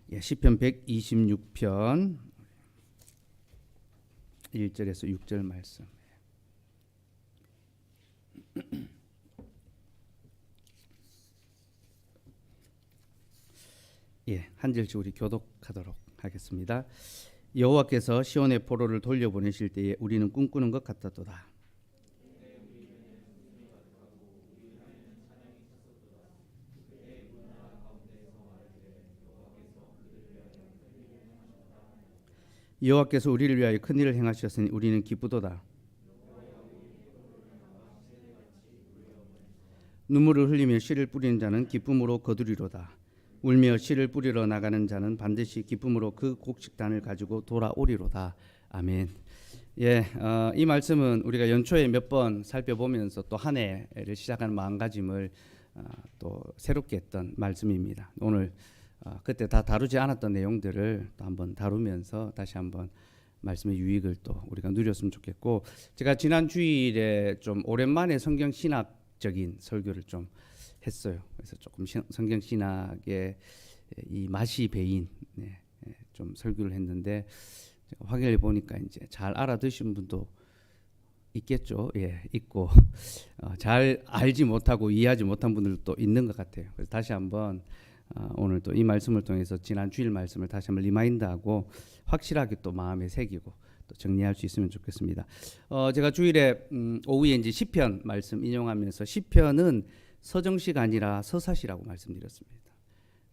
시편 126편 1절에서 6절 말씀. 한 절씩 우리 교독하도록 하겠습니다. 여호와께서 시온의 포로를 돌려보내실 때에 우리는 꿈꾸는 것 같았도다. 여호와께서 우리를 위하여 큰 일을 행하셨으니 우리는 기쁘도다. 눈물을 흘리며 씨를 뿌리는 자는 기쁨으로 거두리로다. 울며 씨를 뿌리러 나가는 자는 반드시 기쁨으로 그 곡식단을 가지고 돌아오리로다. 아멘. 이 말씀은 우리가 연초에 몇 번 살펴보면서 또 한 해를 시작하는 마음가짐을 또 새롭게 했던 말씀입니다. 오늘 그때 다 다루지 않았던 내용들을 또 한번 다루면서 다시 한번 말씀의 유익을 또 우리가 누렸으면 좋겠고, 제가 지난 주일에 좀 오랜만에 성경 신학적인 설교를 좀 했어요. 그래서 조금 성경 신학의 이 맛이 배인 좀 설교를 했는데, 확인해 보니까 이제 잘 알아듣신 분도 있겠죠. 있고 잘 알지 못하고 이해하지 못한 분들도 있는 것 같아요. 그래서 다시 한번 오늘 또 이 말씀을 통해서 지난 주일 말씀을 다시 한번 리마인드하고 확실하게 또 마음에 새기고 또 정리할 수 있으면 좋겠습니다. 제가 주일에 오후에 이제 시편 말씀 인용하면서, 시편은 서정시가 아니라 서사시라고 말씀드렸습니다.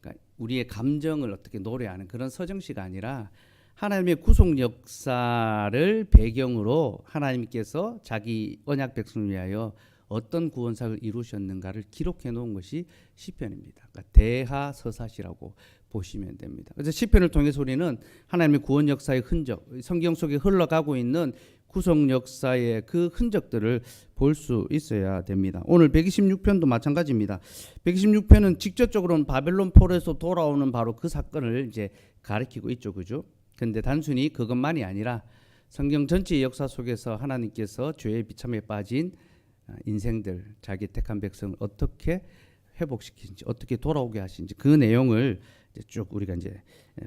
그러니까 우리의 감정을 어떻게 노래하는 그런 서정시가 아니라 하나님의 구속 역사를 배경으로 하나님께서 자기 언약 백성을 위하여 어떤 구원사를 이루셨는가를 기록해 놓은 것이 시편입니다. 그러니까 대하서사시라고 보시면 됩니다. 그래서 시편을 통해서 우리는 하나님의 구원 역사의 흔적, 성경 속에 흘러가고 있는 구속 역사의 그 흔적들을 볼 수 있어야 됩니다. 오늘 126편도 마찬가지입니다. 126편은 직접적으로는 바벨론 포로에서 돌아오는 바로 그 사건을 이제 가리키고 있죠, 그죠? 근데 단순히 그것만이 아니라 성경 전체의 역사 속에서 하나님께서 죄의 비참에 빠진 인생들, 자기 택한 백성을 어떻게 회복시키신지, 어떻게 돌아오게 하신지, 그 내용을 쭉 우리가 이제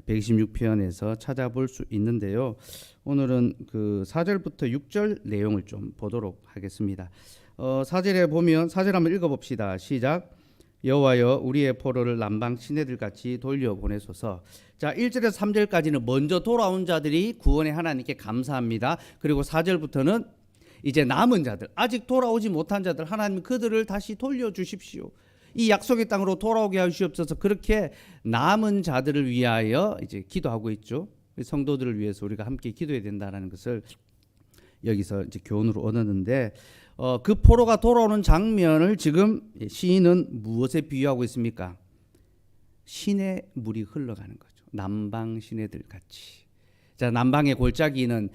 126편에서 찾아볼 수 있는데요. 오늘은 그 4절부터 6절 내용을 좀 보도록 하겠습니다. 4절에 보면, 4절 한번 읽어봅시다. 시작. 여호와여 우리의 포로를 남방 시내들 같이 돌려보내소서. 자, 1절에서 3절까지는 먼저 돌아온 자들이 구원의 하나님께 감사합니다. 그리고 4절부터는 이제 남은 자들, 아직 돌아오지 못한 자들, 하나님 그들을 다시 돌려주십시오. 이 약속의 땅으로 돌아오게 하시옵소서. 그렇게 남은 자들을 위하여 이제 기도하고 있죠. 성도들을 위해서 우리가 함께 기도해야 된다는 것을 여기서 이제 교훈으로 얻었는데, 그 포로가 돌아오는 장면을 지금 시인은 무엇에 비유하고 있습니까? 시내 물이 흘러가는 거죠. 남방 시내들 같이. 자, 남방의 골짜기는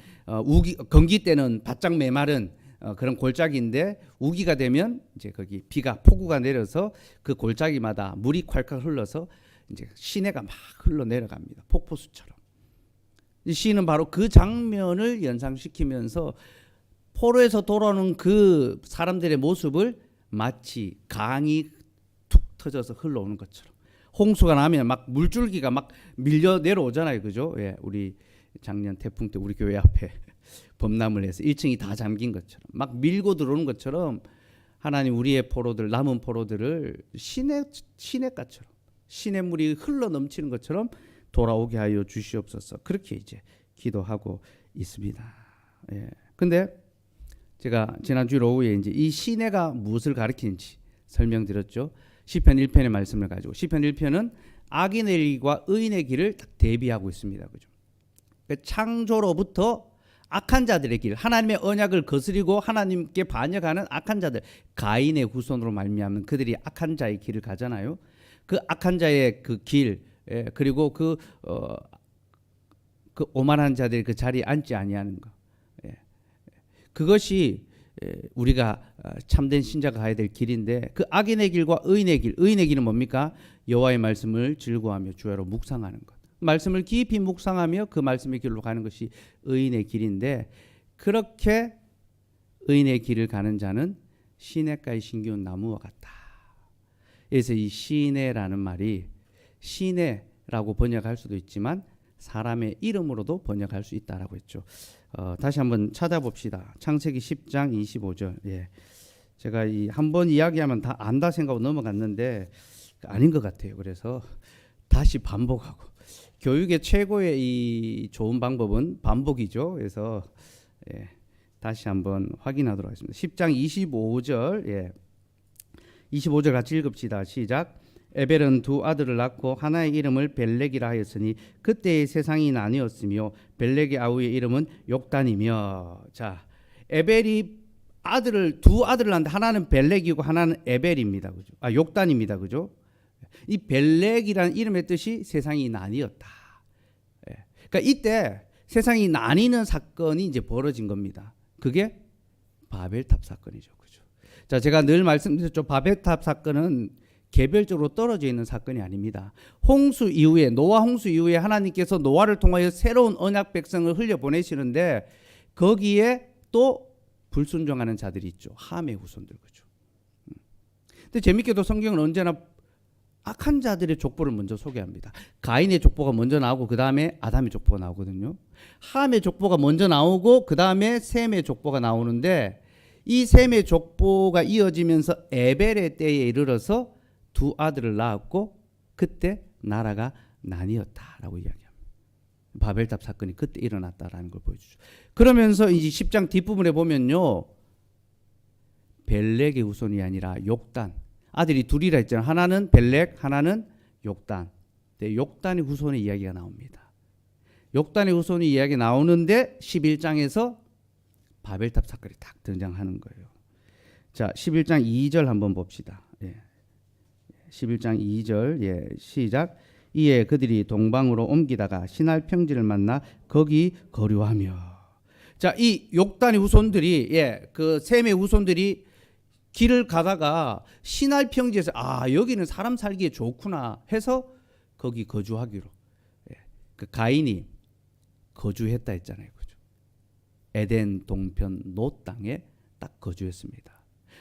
건기 때는 바짝 메마른 그런 골짜기인데, 우기가 되면 이제 거기 비가 폭우가 내려서 그 골짜기마다 물이 콸콸 흘러서 이제 시내가 막 흘러 내려갑니다. 폭포수처럼. 이 시인은 바로 그 장면을 연상시키면서 포로에서 돌아오는 그 사람들의 모습을 마치 강이 툭 터져서 흘러오는 것처럼, 홍수가 나면 막 물줄기가 막 밀려 내려오잖아요, 그죠? 우리 작년 태풍 때 우리 교회 앞에 범람을 해서 1층이 다 잠긴 것처럼 막 밀고 들어오는 것처럼, 하나님 우리의 포로들, 남은 포로들을 시냇가처럼, 시냇물이 흘러 넘치는 것처럼 돌아오게 하여 주시옵소서. 그렇게 이제 기도하고 있습니다. 근데 제가 지난 주일 오후에 이제 이 시내가 무엇을 가리키는지 설명드렸죠. 시편 1편의 말씀을 가지고, 시편 1편은 악인의 길과 의인의 길을 딱 대비하고 있습니다, 그죠? 창조로부터 악한 자들의 길, 하나님의 언약을 거스리고 하나님께 반역하는 악한 자들, 가인의 후손으로 말미암은 그들이 악한 자의 길을 가잖아요. 그 악한 자의 그 길, 그리고 그 오만한 자들이 그 자리에 앉지 아니하는 것, 그것이 우리가 참된 신자가 가야 될 길인데, 그 악인의 길과 의인의 길, 의인의 길은 뭡니까? 여호와의 말씀을 즐거워하며 주야로 묵상하는 것, 말씀을 깊이 묵상하며 그 말씀의 길로 가는 것이 의인의 길인데, 그렇게 의인의 길을 가는 자는 시냇가에 심기운 나무와 같다. 그래서 이 시내라는 말이 시내, 라고 번역할 수도 있지만 사람의 이름으로도 번역할 수 있다라고 했죠. 다시 한번 찾아봅시다. 창세기 10장 25절. 예. 제가 이 한번 이야기하면 다 안다 생각하고 넘어갔는데 아닌 것 같아요. 그래서 다시 반복하고, 교육의 최고의 이 좋은 방법은 반복이죠. 그래서 예. 다시 한번 확인하도록 하겠습니다. 10장 25절. 예. 25절 같이 읽읍시다. 시작. 에벨은 두 아들을 낳고 하나의 이름을 벨렉이라 하였으니 그때의 세상이 나뉘었으며 벨렉의 아우의 이름은 욕단이며. 자, 에벨이 두 아들을 낳는데 하나는 벨렉이고 하나는 에벨입니다. 그죠? 욕단입니다. 그죠? 이 벨렉이라는 이름의 뜻이 세상이 나뉘었다. 예. 그러니까 이때 세상이 나뉘는 사건이 이제 벌어진 겁니다. 그게 바벨탑 사건이죠. 그죠? 자, 제가 늘 말씀드렸죠. 바벨탑 사건은 개별적으로 떨어져 있는 사건이 아닙니다. 홍수 이후에, 노아 홍수 이후에 하나님께서 노아를 통하여 새로운 언약 백성을 흘려 보내시는데 거기에 또 불순종하는 자들이 있죠. 함의 후손들. 그죠? 근데 재밌게도 성경은 언제나 악한 자들의 족보를 먼저 소개합니다. 가인의 족보가 먼저 나오고 그 다음에 아담의 족보가 나오거든요. 함의 족보가 먼저 나오고 그 다음에 셈의 족보가 나오는데 이 셈의 족보가 이어지면서 에벨의 때에 이르러서 두 아들을 낳았고 그때 나라가 나뉘었다라고 이야기합니다. 바벨탑 사건이 그때 일어났다라는 걸 보여주죠. 그러면서 이제 10장 뒷부분에 보면요, 벨렉의 후손이 아니라 욕단, 아들이 둘이라 했잖아요. 하나는 벨렉, 하나는 욕단. 욕단의 후손의 이야기가 나옵니다. 욕단의 후손의 이야기 나오는데 11장에서 바벨탑 사건이 딱 등장하는 거예요. 자, 11장 2절 한번 봅시다. 예. 11장 2절. 예, 시작. 이에 그들이 동방으로 옮기다가 시날 평지를 만나 거기 거류하며. 자, 이 욕단의 후손들이, 예, 그 셈의 후손들이 길을 가다가 시날 평지에서 여기는 사람 살기에 좋구나 해서 거기 거주하기로. 예, 그 가인이 거주했다 했잖아요. 그죠? 에덴 동편 노 땅에 딱 거주했습니다.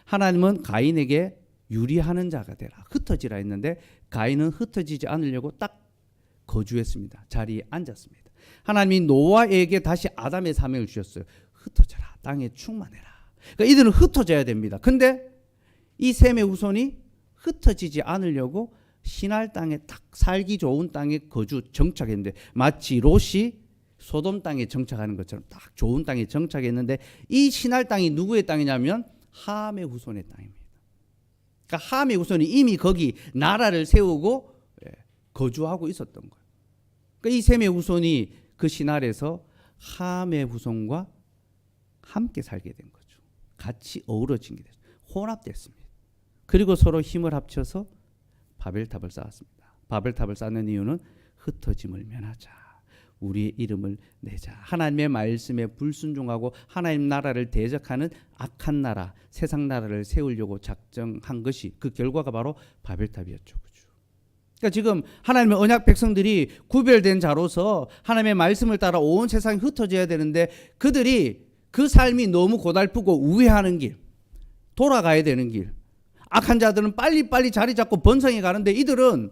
하나님은 가인에게 유리하는 자가 되라, 흩어지라 했는데 가인은 흩어지지 않으려고 딱 거주했습니다. 자리에 앉았습니다. 하나님이 노아에게 다시 아담의 사명을 주셨어요. 흩어져라, 땅에 충만해라. 그러니까 이들은 흩어져야 됩니다. 근데 이 셈의 후손이 흩어지지 않으려고 시날 땅에 딱 살기 좋은 땅에 정착했는데 마치 롯이 소돔 땅에 정착하는 것처럼 딱 좋은 땅에 정착했는데 이 시날 땅이 누구의 땅이냐면 함의 후손의 땅입니다. 그러니까 함의 후손이 이미 거기 나라를 세우고 거주하고 있었던 거예요. 그러니까 이 셈의 후손이 그 시날에서 함의 후손과 함께 살게 된 거죠. 같이 어우러진 게 됐어요. 혼합됐습니다. 그리고 서로 힘을 합쳐서 바벨탑을 쌓았습니다. 바벨탑을 쌓는 이유는 흩어짐을 면하자, 우리의 이름을 내자, 하나님의 말씀에 불순종하고 하나님 나라를 대적하는 악한 나라, 세상 나라를 세우려고 작정한 것이, 그 결과가 바로 바벨탑이었죠. 그죠? 그러니까 지금 하나님의 언약 백성들이 구별된 자로서 하나님의 말씀을 따라 온 세상이 흩어져야 되는데 그들이 그 삶이 너무 고달프고 우회하는 길, 돌아가야 되는 길, 악한 자들은 빨리빨리 자리 잡고 번성해 가는데 이들은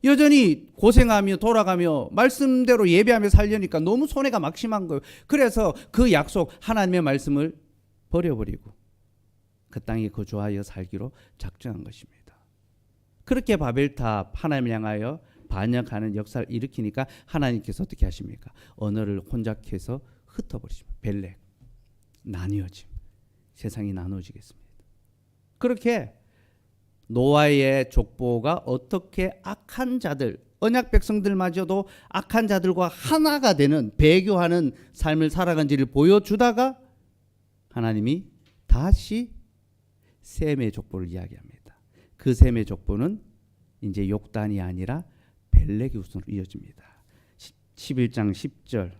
여전히 고생하며 돌아가며 말씀대로 예배하며 살려니까 너무 손해가 막심한 거예요. 그래서 그 약속, 하나님의 말씀을 버려버리고 그 땅에 거주하여 살기로 작정한 것입니다. 그렇게 바벨탑 하나님을 향하여 반역하는 역사를 일으키니까 하나님께서 어떻게 하십니까? 언어를 혼잡해서 흩어버리십니다. 벨렉, 나뉘어짐, 세상이 나눠지겠습니다. 그렇게 노아의 족보가 어떻게 악한 자들, 언약 백성들마저도 악한 자들과 하나가 되는, 배교하는 삶을 살아간지를 보여주다가 하나님이 다시 셈의 족보를 이야기합니다. 그 셈의 족보는 이제 욕단이 아니라 벨렉의 후손으로 이어집니다. 11장 10절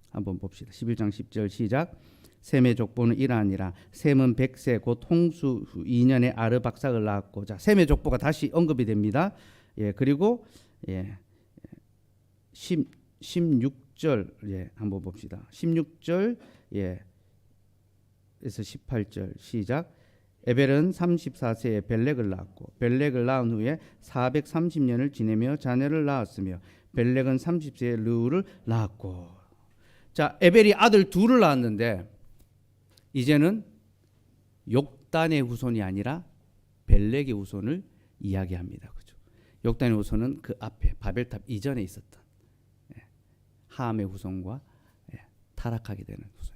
한번 봅시다. 11장 10절 시작. 셈의 족보는 이러하니라. 셈은 100세 곧 홍수 후 2년에 아르박삭을 낳았고. 자, 셈의 족보가 다시 언급이 됩니다. 예, 그리고 16절 한번 봅시다. 16절 에서 18절 시작. 에벨은 34세에 벨렉을 낳았고 벨렉을 낳은 후에 430년을 지내며 자녀를 낳았으며 벨렉은 30세에 르우를 낳았고. 자, 에벨이 아들 둘을 낳았는데 이제는 욕단의 후손이 아니라 벨렉의 후손을 이야기합니다. 그죠? 욕단의 후손은 그 앞에 바벨탑 이전에 있었던 함의 후손과 타락하게 되는 후손.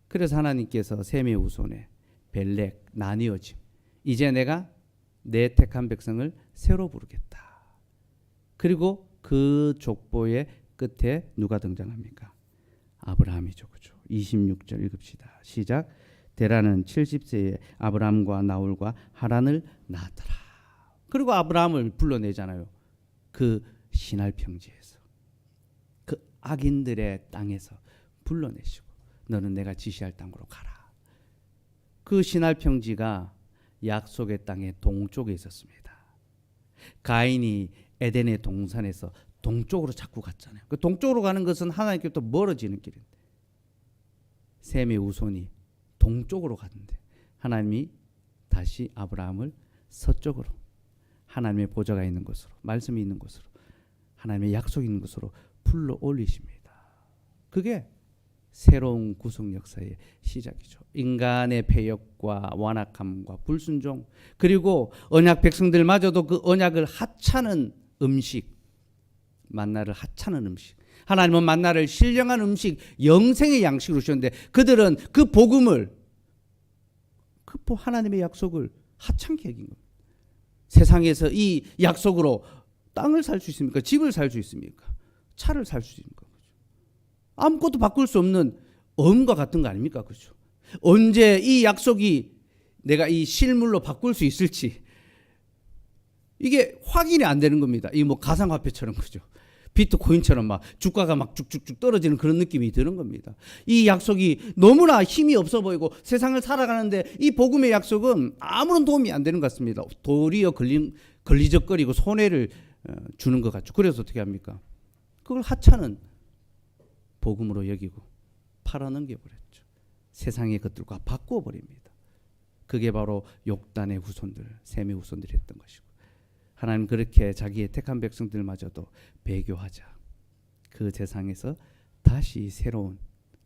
그래서 하나님께서 셈의 후손에 벨렉 나뉘어짐. 이제 내가 내 택한 백성을 새로 부르겠다. 그리고 그 족보의 끝에 누가 등장합니까? 아브라함이죠. 그죠? 26절 읽읍시다. 시작. 데라는 70세에 아브라함과 나홀과 하란을 낳았더라. 그리고 아브라함을 불러내잖아요. 그 시날 평지에서, 그 악인들의 땅에서 불러내시고 너는 내가 지시할 땅으로 가라. 그 시날 평지가 약속의 땅의 동쪽에 있었습니다. 가인이 에덴의 동산에서 동쪽으로 자꾸 갔잖아요. 그 동쪽으로 가는 것은 하나님께부터 멀어지는 길인데 셈의 후손이 동쪽으로 갔는데 하나님이 다시 아브라함을 서쪽으로, 하나님의 보좌가 있는 곳으로, 말씀이 있는 곳으로, 하나님의 약속이 있는 곳으로 불러 올리십니다. 그게 새로운 구속 역사의 시작이죠. 인간의 패역과 완악함과 불순종, 그리고 언약 백성들마저도 그 언약을 하찮은 음식, 만나를 하찮은 음식, 하나님은 만나를 신령한 음식, 영생의 양식으로 주셨는데 그들은 그 복음을, 그 하나님의 약속을 하찮게 여긴 겁니다. 세상에서 이 약속으로 땅을 살 수 있습니까? 집을 살 수 있습니까? 차를 살 수 있습니까? 아무것도 바꿀 수 없는 엄과 같은 거 아닙니까? 그렇죠? 언제 이 약속이 내가 이 실물로 바꿀 수 있을지 이게 확인이 안 되는 겁니다. 이 뭐 가상화폐처럼, 그죠? 비트코인처럼 막 주가가 막 쭉쭉쭉 떨어지는 그런 느낌이 드는 겁니다. 이 약속이 너무나 힘이 없어 보이고 세상을 살아가는데 이 복음의 약속은 아무런 도움이 안 되는 것 같습니다. 도리어 걸리적거리고 손해를 주는 것 같죠. 그래서 어떻게 합니까? 그걸 하찮은 복음으로 여기고 팔아넘겨버렸죠. 세상의 것들과 바꾸어 버립니다. 그게 바로 욕단의 후손들, 셈의 후손들이 했던 것이고, 하나님 그렇게 자기의 택한 백성들마저도 배교하자 그 세상에서 다시 새로운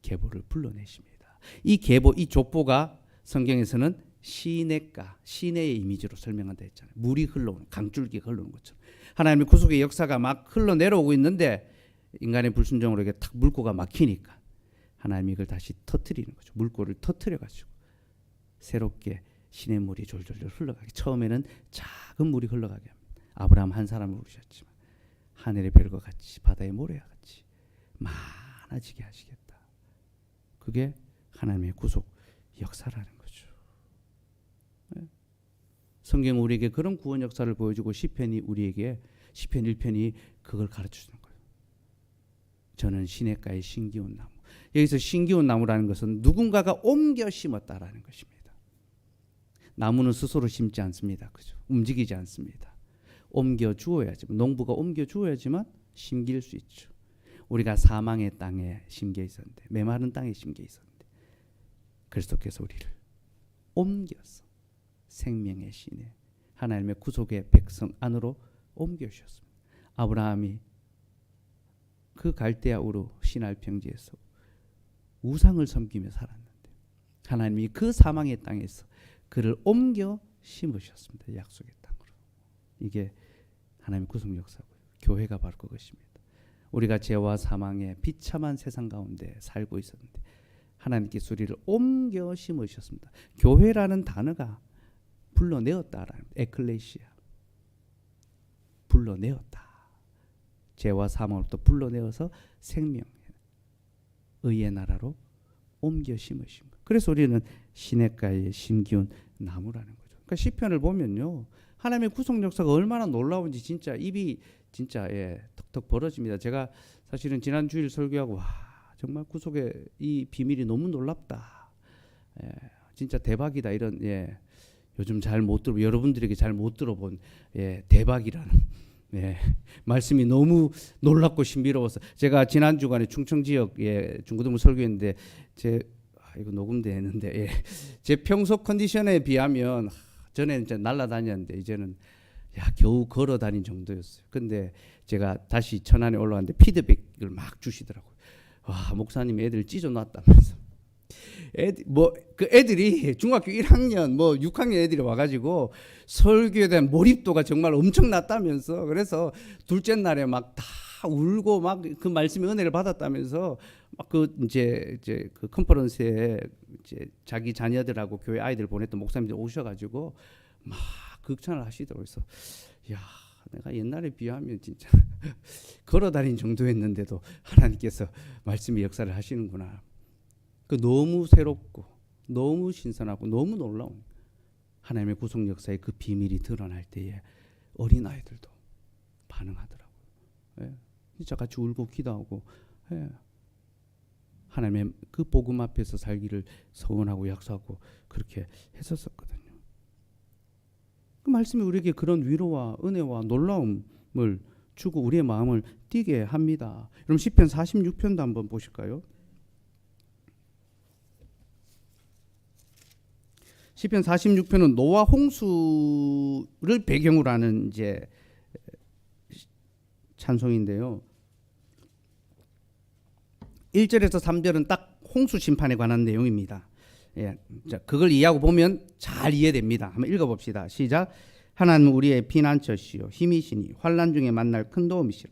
계보를 불러내십니다. 이 계보, 이 족보가 성경에서는 시냇가, 시내의 이미지로 설명한다 했잖아요. 물이 흘러오는, 강줄기가 흘러오는 것처럼 하나님의 구속의 역사가 막 흘러내려오고 있는데 인간의 불순종으로 이게 탁 물꼬가 막히니까 하나님이 이걸 다시 터뜨리는 거죠. 물꼬를 터뜨려가지고 새롭게 시냇물이 졸졸졸 흘러가게, 처음에는 작은 물이 흘러가게 합니다. 아브라함 한 사람을 부르셨지만 하늘의 별과 같이 바다의 모래와 같이 많아지게 하시겠다. 그게 하나님의 구속 역사라는 거죠. 성경은 우리에게 그런 구원 역사를 보여주고 시편이 우리에게, 시편 1편이 그걸 가르쳐주는 거예요. 저는 시냇가에 신기온 나무. 여기서 신기온 나무라는 것은 누군가가 옮겨 심었다라는 것입니다. 나무는 스스로 심지 않습니다. 그죠? 움직이지 않습니다. 옮겨 주어야지만, 농부가 옮겨 주어야지만 심길 수 있죠. 우리가 사망의 땅에 심겨 있었는데, 메마른 땅에 심겨 있었는데 그리스도께서 우리를 옮겨서 생명의 시내, 하나님의 구속의 백성 안으로 옮겨 주셨습니다. 아브라함이 그 갈대아 우르 시날 평지에서 우상을 섬기며 살았는데 하나님이 그 사망의 땅에서 그를 옮겨 심으셨습니다. 약속의 땅으로. 이게 하나님의 구속 역사고요. 교회가 바로 그것입니다. 우리가 죄와 사망의 비참한 세상 가운데 살고 있었는데 하나님께서 우리를 옮겨 심으셨습니다. 교회라는 단어가 불러내었다라는, 에클레시아, 불러내었다. 죄와 사망으로부터 불러내어서 생명, 의의 나라로 옮겨 심으신 것. 그래서 우리는 시냇가에 심기운 나무라는 거죠. 그러니까 시편을 보면요, 하나님의 구속 역사가 얼마나 놀라운지 진짜 입이 진짜 턱턱 벌어집니다. 제가 사실은 지난 주일 설교하고 와, 정말 구속의 이 비밀이 너무 놀랍다. 진짜 대박이다. 이런 요즘 잘 못 들어, 여러분들에게 잘 못 들어본 대박이라는 말씀이 너무 놀랍고 신비로워서 제가 지난 주간에 충청 지역에 중고등부 설교했는데 이거 녹음되는데 예. 제 평소 컨디션에 비하면 전에는 이제 날아다녔는데 이제는 겨우 걸어 다닌 정도였어요. 근데 제가 다시 천안에 올라왔는데 피드백을 막 주시더라고요. 와, 목사님 애들 찢어놨다면서. 애들이 중학교 1학년 6학년 애들이 와가지고 설교에 대한 몰입도가 정말 엄청났다면서. 그래서 둘째 날에 막 다 울고 막 그 말씀의 은혜를 받았다면서 막 이제 그 컨퍼런스에 이제 자기 자녀들하고 교회 아이들 보냈던 목사님들 오셔가지고 막 극찬을 하시더라고요. 그래서 야, 내가 옛날에 비하면 진짜 걸어다닌 정도였는데도 하나님께서 말씀의 역사를 하시는구나. 너무 새롭고 너무 신선하고 너무 놀라운 하나님의 구속 역사의 그 비밀이 드러날 때에 어린 아이들도 반응하더라고요. 예, 진짜 같이 울고 기도하고 하나님의 그 복음 앞에서 살기를 서원하고 약속하고 그렇게 했었거든요. 그 말씀이 우리에게 그런 위로와 은혜와 놀라움을 주고 우리의 마음을 뛰게 합니다. 그럼 시편 46편도 한번 보실까요? 시편 46편은 노아 홍수를 배경으로 하는 이제 찬송인데요. 1절에서 3절은 딱 홍수 심판에 관한 내용입니다. 예, 자, 그걸 이해하고 보면 잘 이해됩니다. 한번 읽어봅시다. 시작. 하나님은 우리의 피난처시요 힘이시니 환난 중에 만날 큰 도움이시라.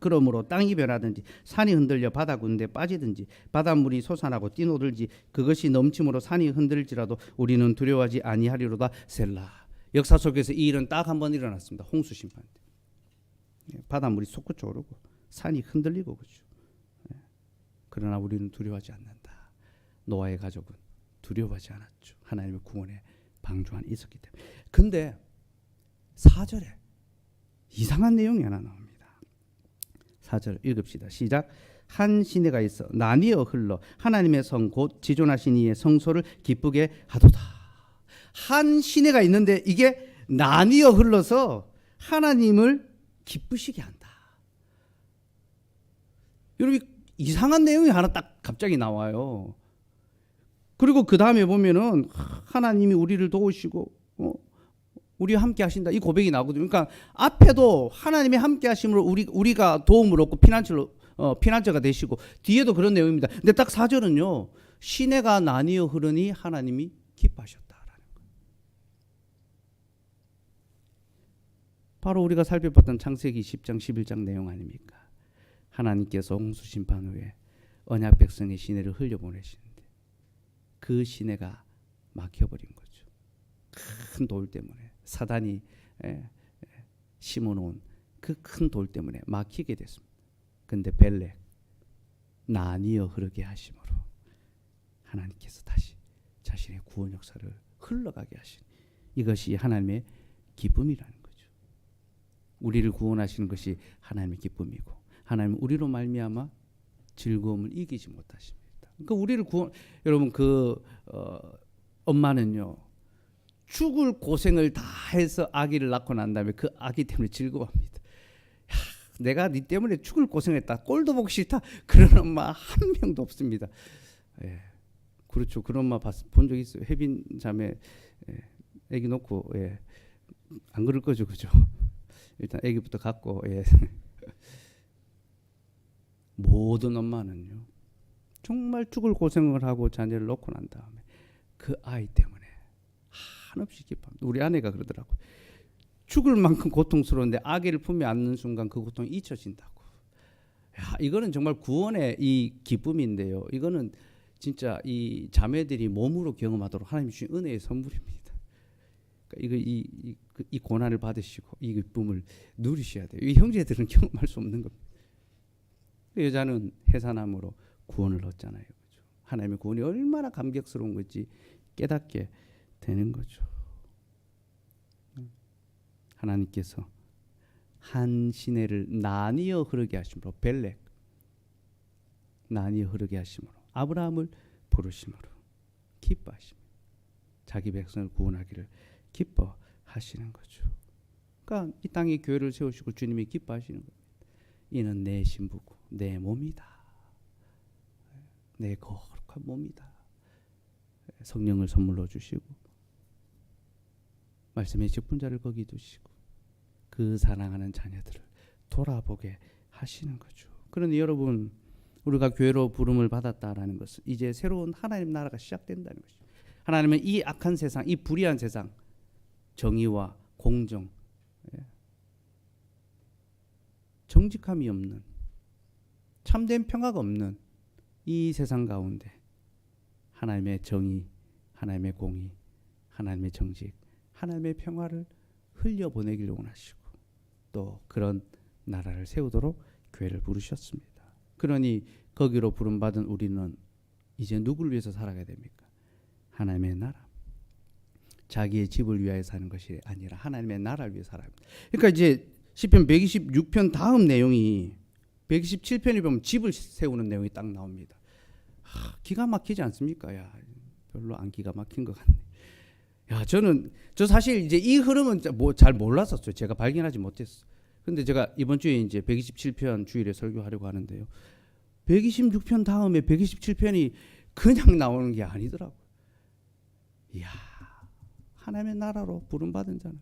그러므로 땅이 변하든지 산이 흔들려 바다 군데 빠지든지 바닷물이 솟아나고 뛰노들지 그것이 넘침으로 산이 흔들지라도 우리는 두려워하지 아니하리로다. 셀라. 역사 속에서 이 일은 딱 한 번 일어났습니다. 홍수 심판 때. 바닷물이 솟구쳐 오르고 산이 흔들리고 그렇죠. 그러나 우리는 두려워하지 않는다. 노아의 가족은 두려워하지 않았죠. 하나님의 구원의 방주 안에 있었기 때문에. 근데 4절에 이상한 내용이 하나 나옵니다. 4절 읽읍시다. 시작. 한 시내가 있어 나뉘어 흘러 하나님의 성 곧 지존하신 이의 성소를 기쁘게 하도다. 한 시내가 있는데 이게 나뉘어 흘러서 하나님을 기쁘시게 한다. 여러분 이상한 내용이 하나 딱 갑자기 나와요. 그리고 그 다음에 보면은 하나님이 우리를 도우시고 우리와 함께 하신다 이 고백이 나거든요. 그러니까 앞에도 하나님이 함께 하심으로 우리가 도움을 얻고 피난처가 되시고 뒤에도 그런 내용입니다. 근데 딱 4절은요. 시내가 나뉘어 흐르니 하나님이 기뻐하셨다라는 거예요. 바로 우리가 살펴봤던 창세기 10장 11장 내용 아닙니까? 하나님께서 홍수 심판 후에 언약 백성의 시내를 흘려보내시는데 그 시내가 막혀버린 거죠. 큰 돌 때문에 사단이 심어놓은 그 큰 돌 때문에 막히게 됐습니다. 근데 벨렉 나뉘어 흐르게 하심으로 하나님께서 다시 자신의 구원 역사를 흘러가게 하신 이것이 하나님의 기쁨이라는 거죠. 우리를 구원하시는 것이 하나님의 기쁨이고 하나님은 우리로 말미암아 즐거움을 이기지 못하십니다. 그러니까 우리를 여러분 엄마는요 죽을 고생을 다 해서 아기를 낳고 난 다음에 그 아기 때문에 즐거워합니다. 내가 네 때문에 죽을 고생했다. 꼴도 보기 싫다. 그런 엄마 한 명도 없습니다. 예, 그렇죠. 그런 엄마 본 적 있어요. 혜빈 자매 아기 놓고 안 그럴 거죠, 그죠? 일단 아기부터 갖고 모든 엄마는요 정말 죽을 고생을 하고 자녀를 놓고 난 다음에 그 아이 때문에 한없이 기뻐합니다. 우리 아내가 그러더라고요. 죽을 만큼 고통스러운데 아기를 품에 안는 순간 그 고통이 잊혀진다고. 이거는 정말 구원의 이 기쁨인데요. 이거는 진짜 이 자매들이 몸으로 경험하도록 하나님 주신 은혜의 선물입니다. 그러니까 이 고난을 받으시고 이 기쁨을 누리셔야 돼요. 이 형제들은 경험할 수 없는 겁니다. 여자는 해산함으로 구원을 얻잖아요. 그렇죠? 하나님의 구원이 얼마나 감격스러운 건지 깨닫게 되는 거죠. 하나님께서 한 시내를 나뉘어 흐르게 하심으로 벨렉 나뉘어 흐르게 하심으로 아브라함을 부르심으로 기뻐하십니다. 자기 백성을 구원하기를 기뻐하시는 거죠. 그러니까 이 땅에 교회를 세우시고 주님이 기뻐하시는 겁니다. 이는 내 신부고 내 몸이다. 내 거룩한 몸이다. 성령을 선물로 주시고 말씀의 직분자를 거기 두시고 그 사랑하는 자녀들을 돌아보게 하시는 거죠. 그런데 여러분, 우리가 교회로 부름을 받았다라는 것은 이제 새로운 하나님 나라가 시작된다는 것이죠. 하나님은 이 악한 세상, 이 불의한 세상, 정의와 공정, 정직함이 없는, 참된 평화가 없는 이 세상 가운데 하나님의 정의, 하나님의 공의, 하나님의 정직, 하나님의 평화를 흘려보내기를 원하시고 또 그런 나라를 세우도록 교회를 부르셨습니다. 그러니 거기로 부름받은 우리는 이제 누구를 위해서 살아가야 됩니까? 하나님의 나라. 자기의 집을 위하여 사는 것이 아니라 하나님의 나라를 위해 살아야 합니다. 그러니까 이제 시편 126편 다음 내용이 127편에 보면 집을 세우는 내용이 딱 나옵니다. 기가 막히지 않습니까? 야, 별로 안 기가 막힌 것 같네. 야, 저 사실 이제 이 흐름은 잘 몰랐었어요. 제가 발견하지 못했어요. 근데 제가 이번 주에 이제 127편 주일에 설교하려고 하는데요. 126편 다음에 127편이 그냥 나오는 게 아니더라고요. 이야, 하나님의 나라로 부름받은 자는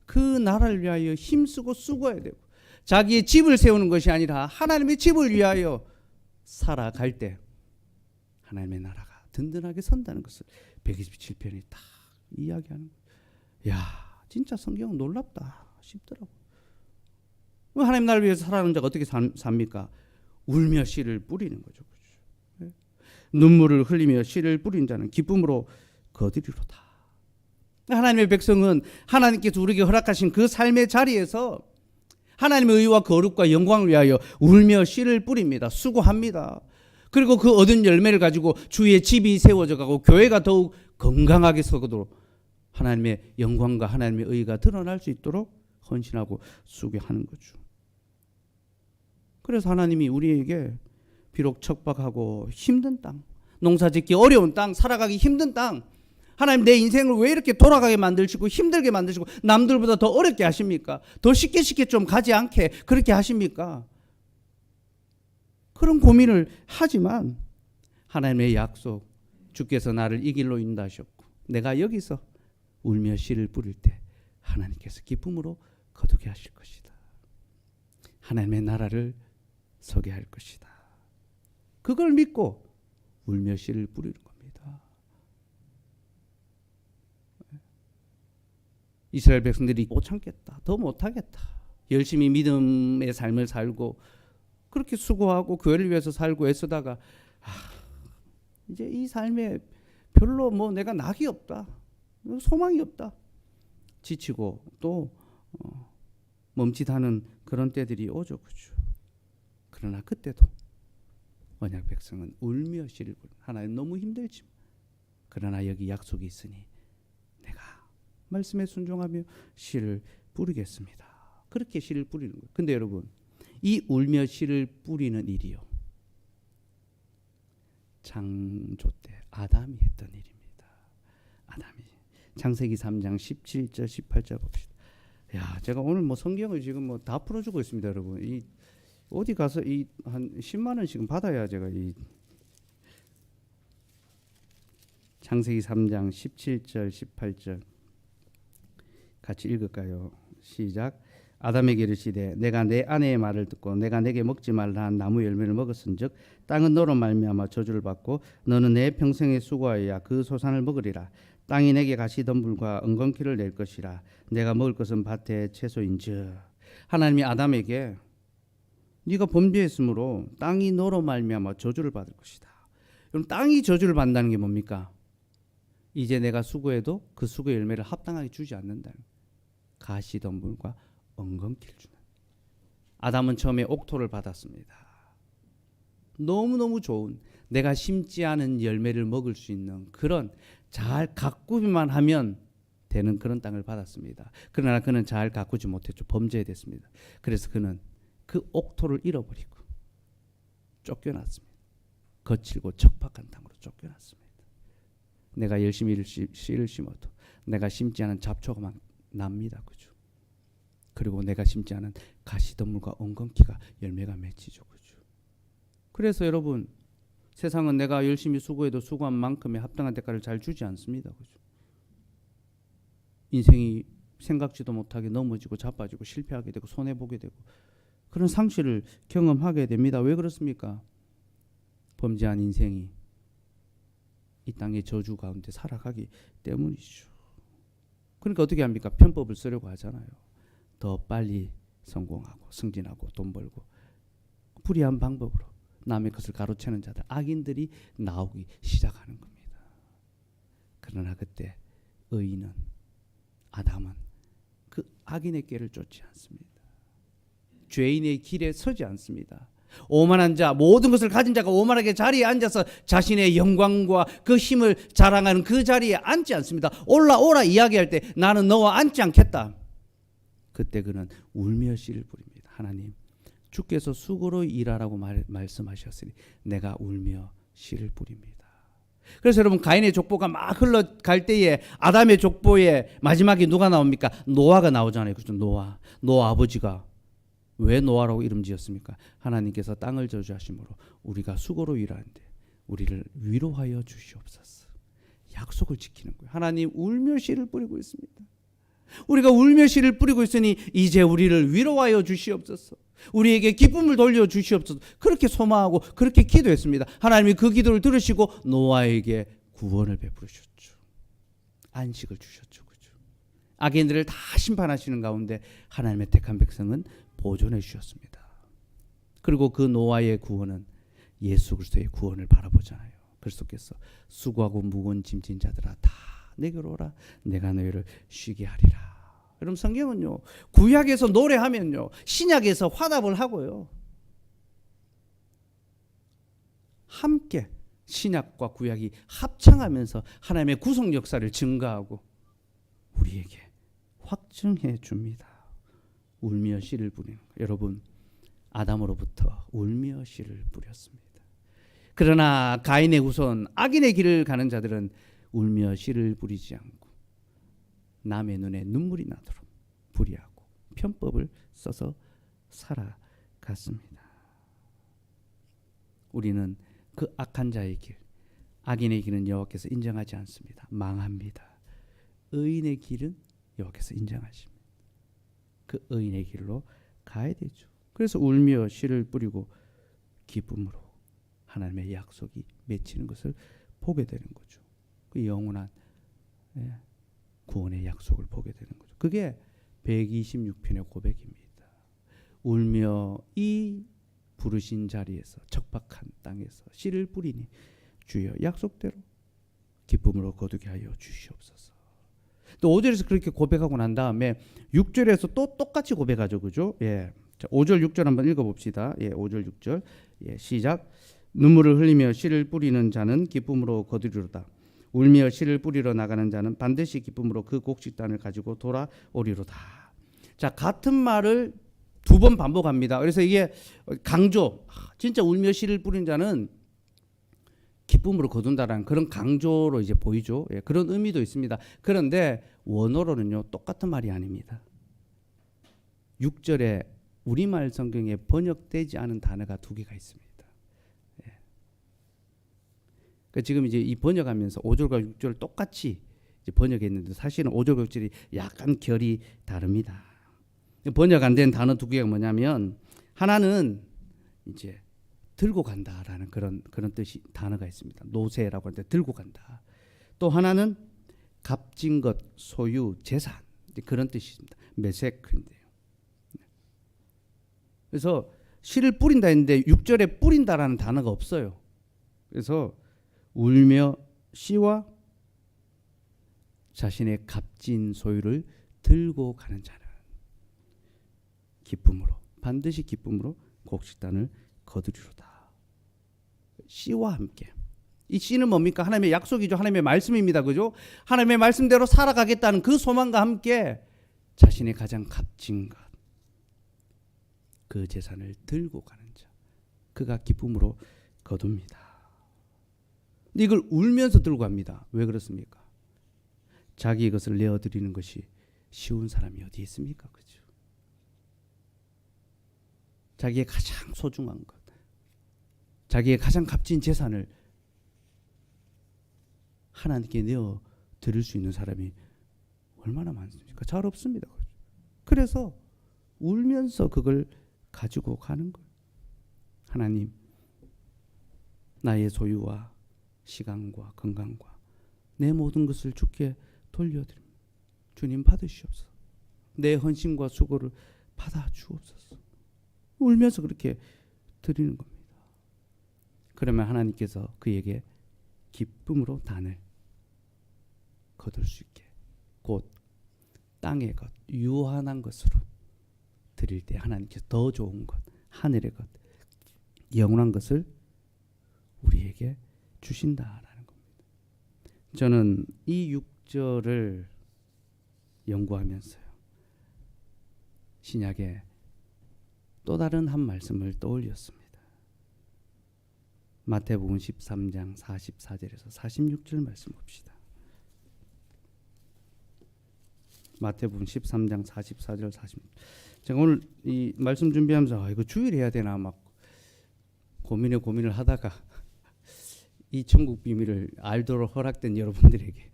그 나라를 위하여 힘쓰고 수고해야 되고 자기의 집을 세우는 것이 아니라 하나님의 집을 위하여 살아갈 때 하나님의 나라가 든든하게 선다는 것을 127편이 딱 이야기하는 거예요. 야, 진짜 성경은 놀랍다 싶더라고요. 하나님 나라를 위해서 살아가는 자가 어떻게 삽니까? 울며 씨를 뿌리는 거죠. 그렇죠? 눈물을 흘리며 씨를 뿌린 자는 기쁨으로 거두리로다. 하나님의 백성은 하나님께서 우리에게 허락하신 그 삶의 자리에서 하나님의 의와 거룩과 영광을 위하여 울며 씨를 뿌립니다. 수고합니다. 그리고 그 얻은 열매를 가지고 주의 집이 세워져 가고 교회가 더욱 건강하게 서도록 하나님의 영광과 하나님의 의가 드러날 수 있도록 헌신하고 수고하는 거죠. 그래서 하나님이 우리에게 비록 척박하고 힘든 땅, 농사짓기 어려운 땅, 살아가기 힘든 땅, 하나님 내 인생을 왜 이렇게 돌아가게 만드시고 힘들게 만드시고 남들보다 더 어렵게 하십니까? 더 쉽게 좀 가지 않게 그렇게 하십니까? 그런 고민을 하지만 하나님의 약속, 주께서 나를 이 길로 인도하셨고 내가 여기서 울며 씨를 뿌릴 때 하나님께서 기쁨으로 거두게 하실 것이다. 하나님의 나라를 서게 할 것이다. 그걸 믿고 울며 씨를 뿌리는 겁니다. 이스라엘 백성들이 못 참겠다. 더 못하겠다. 열심히 믿음의 삶을 살고 그렇게 수고하고 교회를 위해서 살고 애쓰다가 이제 이 삶에 별로 내가 낙이 없다. 소망이 없다. 지치고 또 멈칫하는 그런 때들이 오죠. 그렇죠? 그러나 그때도 언약 백성은 울며 씨를 뿌리는 하나님 너무 힘들지만 그러나 여기 약속이 있으니 내가 말씀에 순종하며 씨를 뿌리겠습니다. 그렇게 씨를 뿌리는 거예요. 근데 여러분 이 울며 씨를 뿌리는 일이요 창조 때 아담이 했던 일입니다. 아담이 창세기 3장 17절 18절 봅시다. 야, 제가 오늘 성경을 지금 다 풀어주고 있습니다, 여러분. 이 어디 가서 한 10만 원 지금 받아야 제가 이 창세기 3장 17절 18절 같이 읽을까요? 시작. 아담에게 이르시되 내가 내 아내의 말을 듣고 내가 내게 먹지 말라 한 나무 열매를 먹었은즉 땅은 너로 말미암아 저주를 받고 너는 내 평생에 수고하여야 그 소산을 먹으리라. 땅이 내게 가시덤불과 엉겅퀴를 낼 것이라. 내가 먹을 것은 밭의 채소인즉. 하나님이 아담에게 네가 범죄했으므로 땅이 너로 말미암아 저주를 받을 것이다. 그럼 땅이 저주를 받는다는 게 뭡니까? 이제 내가 수고해도 그 수고의 열매를 합당하게 주지 않는다는 가시덤불과 엉겅퀴를 주는. 아담은 처음에 옥토를 받았습니다. 너무너무 좋은 내가 심지 않은 열매를 먹을 수 있는 그런 잘 가꾸기만 하면 되는 그런 땅을 받았습니다. 그러나 그는 잘 가꾸지 못했죠. 범죄됐습니다. 그래서 그는 그 옥토를 잃어버리고 쫓겨났습니다. 거칠고 척박한 땅으로 쫓겨났습니다. 내가 열심히 씨를 심어도 내가 심지 않은 잡초가 납니다. 그죠? 그리고 내가 심지 않은 가시덤물과 엉겅퀴가 열매가 맺히죠. 그죠? 그래서 여러분 세상은 내가 열심히 수고해도 수고한 만큼의 합당한 대가를 잘 주지 않습니다. 그죠? 인생이 생각지도 못하게 넘어지고 자빠지고 실패하게 되고 손해보게 되고 그런 상실을 경험하게 됩니다. 왜 그렇습니까? 범죄한 인생이 이 땅의 저주 가운데 살아가기 때문이죠. 그러니까 어떻게 합니까? 편법을 쓰려고 하잖아요. 더 빨리 성공하고 승진하고 돈 벌고 불의한 방법으로 남의 것을 가로채는 자들, 악인들이 나오기 시작하는 겁니다. 그러나 그때 의인은, 아담은 그 악인의 길을 쫓지 않습니다. 죄인의 길에 서지 않습니다. 오만한 자, 모든 것을 가진 자가 오만하게 자리에 앉아서 자신의 영광과 그 힘을 자랑하는 그 자리에 앉지 않습니다. 올라오라 이야기할 때 나는 너와 앉지 않겠다. 그때 그는 울며 씨를 뿌립니다. 하나님, 주께서 수고로 일하라고 말씀하셨으니 내가 울며 씨를 뿌립니다. 그래서 여러분, 가인의 족보가 막 흘러갈 때에 아담의 족보에 마지막에 누가 나옵니까? 노아가 나오잖아요. 그렇죠? 노아 아버지가 왜 노아라고 이름 지었습니까? 하나님께서 땅을 저주하심으로 우리가 수고로 일하는데 우리를 위로하여 주시옵소서. 약속을 지키는 거예요. 하나님, 울며 씨를 뿌리고 있습니다. 우리가 울며 씨를 뿌리고 있으니 이제 우리를 위로하여 주시옵소서. 우리에게 기쁨을 돌려 주시옵소서. 그렇게 소망하고 그렇게 기도했습니다. 하나님이 그 기도를 들으시고 노아에게 구원을 베푸셨죠. 안식을 주셨죠. 그죠? 악인들을 다 심판하시는 가운데 하나님의 택한 백성은 보존해 주셨습니다. 그리고 그 노아의 구원은 예수 그리스도의 구원을 바라보잖아요. 그리스도께서 수고하고 무거운 짐진 자들아 다 내게로 오라, 내가 너희를 쉬게 하리라. 여러분, 성경은요, 구약에서 노래하면요, 신약에서 화답을 하고요, 함께 신약과 구약이 합창하면서 하나님의 구속 역사를 증가하고 우리에게 확증해 줍니다. 울며 씨를 뿌리는 거예요. 여러분, 아담으로부터 울며 씨를 뿌렸습니다. 그러나 가인의 후손, 악인의 길을 가는 자들은 울며 씨를 뿌리지 않고 남의 눈에 눈물이 나도록 불의하고 편법을 써서 살아갔습니다. 우리는 그 악한 자의 길, 악인의 길은 여호와께서 인정하지 않습니다. 망합니다. 의인의 길은 여호와께서 인정하십니다. 그 의인의 길로 가야 되죠. 그래서 울며 씨를 뿌리고 기쁨으로 하나님의 약속이 맺히는 것을 보게 되는 거죠. 그 영원한 구원의 약속을 보게 되는 거죠. 그게 126편의 고백입니다. 울며 이 부르신 자리에서 적박한 땅에서 씨를 뿌리니 주여 약속대로 기쁨으로 거두게 하여 주시옵소서. 또 5절에서 그렇게 고백하고 난 다음에 6절에서 또 똑같이 고백하죠. 그죠? 예. 자, 5절 6절 한번 읽어봅시다. 예, 5절 6절. 예, 시작. 눈물을 흘리며 씨를 뿌리는 자는 기쁨으로 거두리로다. 울며 씨를 뿌리러 나가는 자는 반드시 기쁨으로 그 곡식단을 가지고 돌아오리로다. 자, 같은 말을 두 번 반복합니다. 그래서 이게 강조, 진짜 울며 씨를 뿌린 자는 기쁨으로 거둔다라는 그런 강조로 이제 보이죠. 예, 그런 의미도 있습니다. 그런데 원어로는요, 똑같은 말이 아닙니다. 6절에 우리말 성경에 번역되지 않은 단어가 두 개가 있습니다. 예. 그러니까 지금 이제 이 번역하면서 5절과 6절을 똑같이 이제 번역했는데 사실은 5절과 6절이 약간 결이 다릅니다. 번역 안 된 단어 두 개가 뭐냐면, 하나는 이제 들고 간다라는 그런 뜻이 단어가 있습니다. 노세라고 하는데 들고 간다. 또 하나는 값진 것, 소유, 재산, 그런 뜻입니다. 메세크인데요. 그래서 씨를 뿌린다 했는데 6절에 뿌린다라는 단어가 없어요. 그래서 울며 씨와 자신의 값진 소유를 들고 가는 자는 기쁨으로, 반드시 기쁨으로 곡식단을 거두리로다. 씨와 함께. 이 씨는 뭡니까? 하나님의 약속이죠. 하나님의 말씀입니다. 그죠? 하나님의 말씀대로 살아가겠다는 그 소망과 함께 자신의 가장 값진 것, 그 재산을 들고 가는 자, 그가 기쁨으로 거둡니다. 근데 이걸 울면서 들고 갑니다. 왜 그렇습니까? 자기의 것을 내어드리는 것이 쉬운 사람이 어디 있습니까? 그죠? 자기의 가장 소중한 것, 자기의 가장 값진 재산을 하나님께 내어 드릴 수 있는 사람이 얼마나 많습니까? 잘 없습니다. 그래서 울면서 그걸 가지고 가는 거예요. 하나님, 나의 소유와 시간과 건강과 내 모든 것을 주께 돌려드립니다. 주님 받으시옵소서. 내 헌신과 수고를 받아 주옵소서. 울면서 그렇게 드리는 겁니다. 그러면 하나님께서 그에게 기쁨으로 단을 거둘 수 있게, 곧 땅의 것, 유한한 것으로 드릴 때 하나님께서 더 좋은 것, 하늘의 것, 영원한 것을 우리에게 주신다라는 겁니다. 저는 이 6절을 연구하면서요, 신약에 또 다른 한 말씀을 떠올렸습니다. 마태복음 13장 44절에서 46절 말씀 봅시다. 마태복음 13장 44절 46절. 제가 오늘 이 말씀 준비하면서 이거 주일 해야 되나 막 고민을 하다가 이 천국 비밀을 알도록 허락된 여러분들에게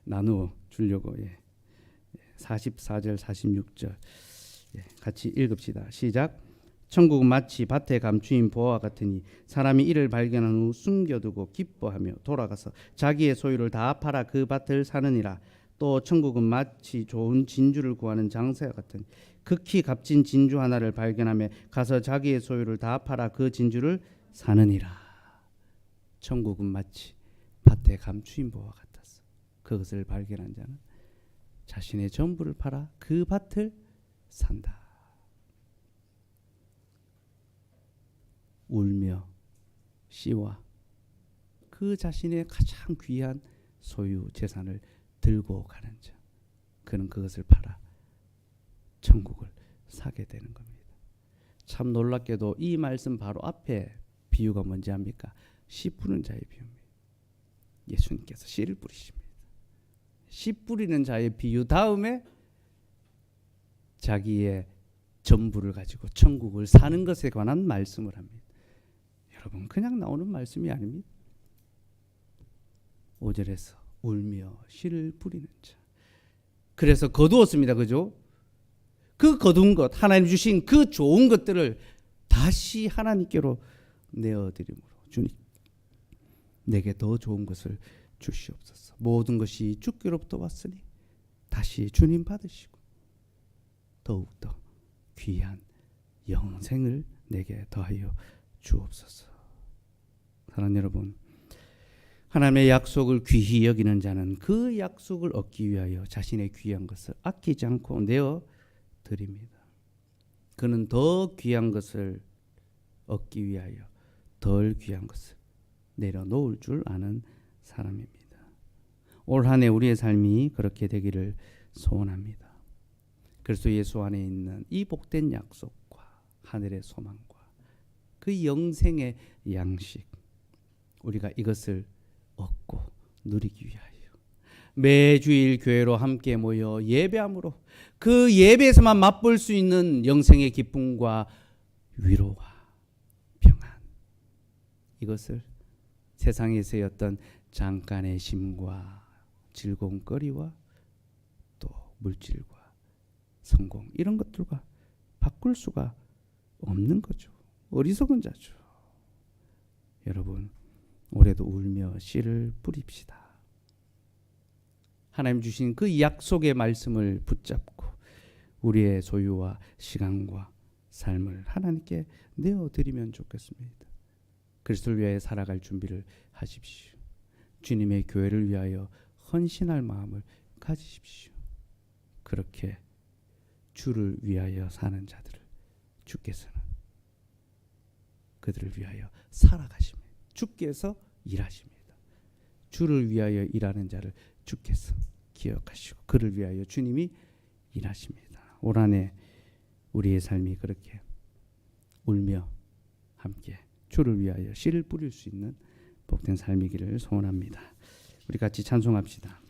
나누어 주려고 44절 46절 같이 읽읍시다. 시작. 천국은 마치 밭에 감추인 보화와 같으니 사람이 이를 발견한 후 숨겨두고 기뻐하며 돌아가서 자기의 소유를 다 팔아 그 밭을 사느니라. 또 천국은 마치 좋은 진주를 구하는 장사와 같으니 극히 값진 진주 하나를 발견하며 가서 자기의 소유를 다 팔아 그 진주를 사느니라. 천국은 마치 밭에 감추인 보화와 같았어. 그것을 발견한 자는 자신의 전부를 팔아 그 밭을 산다. 울며 씨와 그 자신의 가장 귀한 소유 재산을 들고 가는 자, 그는 그것을 팔아 천국을 사게 되는 겁니다. 참 놀랍게도 이 말씀 바로 앞에 비유가 뭔지 압니까? 씨 뿌리는 자의 비유입니다. 예수님께서 씨를 뿌리십니다. 씨 뿌리는 자의 비유 다음에 자기의 전부를 가지고 천국을 사는 것에 관한 말씀을 합니다. 여러분, 그냥 나오는 말씀이 아닙니다. 5절에서 울며 씨를 뿌리는 자. 그래서 거두었습니다. 그죠? 그 거둔 것, 하나님 주신 그 좋은 것들을 다시 하나님께로 내어드림으로 주님, 내게 더 좋은 것을 주시옵소서. 모든 것이 주께로부터 왔으니 다시 주님 받으시고 더욱더 귀한 영생을 내게 더하여 주옵소서. 사랑하는 여러분, 하나님의 약속을 귀히 여기는 자는 그 약속을 얻기 위하여 자신의 귀한 것을 아끼지 않고 내어 드립니다. 그는 더 귀한 것을 얻기 위하여 덜 귀한 것을 내려놓을 줄 아는 사람입니다. 올 한 해 우리의 삶이 그렇게 되기를 소원합니다. 그리스도 예수 안에 있는 이 복된 약속과 하늘의 소망과 그 영생의 양식, 우리가 이것을 얻고 누리기 위하여 매주일 교회로 함께 모여 예배함으로 그 예배에서만 맛볼 수 있는 영생의 기쁨과 위로와 평안, 이것을 세상에서의 어떤 잠깐의 쉼과 즐거움거리와 또 물질과 성공, 이런 것들과 바꿀 수가 없는 거죠. 어리석은 자죠. 여러분, 올해도 울며 씨를 뿌립시다. 하나님 주신 그 약속의 말씀을 붙잡고 우리의 소유와 시간과 삶을 하나님께 내어드리면 좋겠습니다. 그리스도를 위하여 살아갈 준비를 하십시오. 주님의 교회를 위하여 헌신할 마음을 가지십시오. 그렇게 주를 위하여 사는 자들을 주께서는 그들을 위하여 살아가십니다. 주께서 일하십니다. 주를 위하여 일하는 자를 주께서 기억하시고 그를 위하여 주님이 일하십니다. 올 한 해 우리의 삶이 그렇게 울며 함께 주를 위하여 씨를 뿌릴 수 있는 복된 삶이기를 소원합니다. 우리 같이 찬송합시다.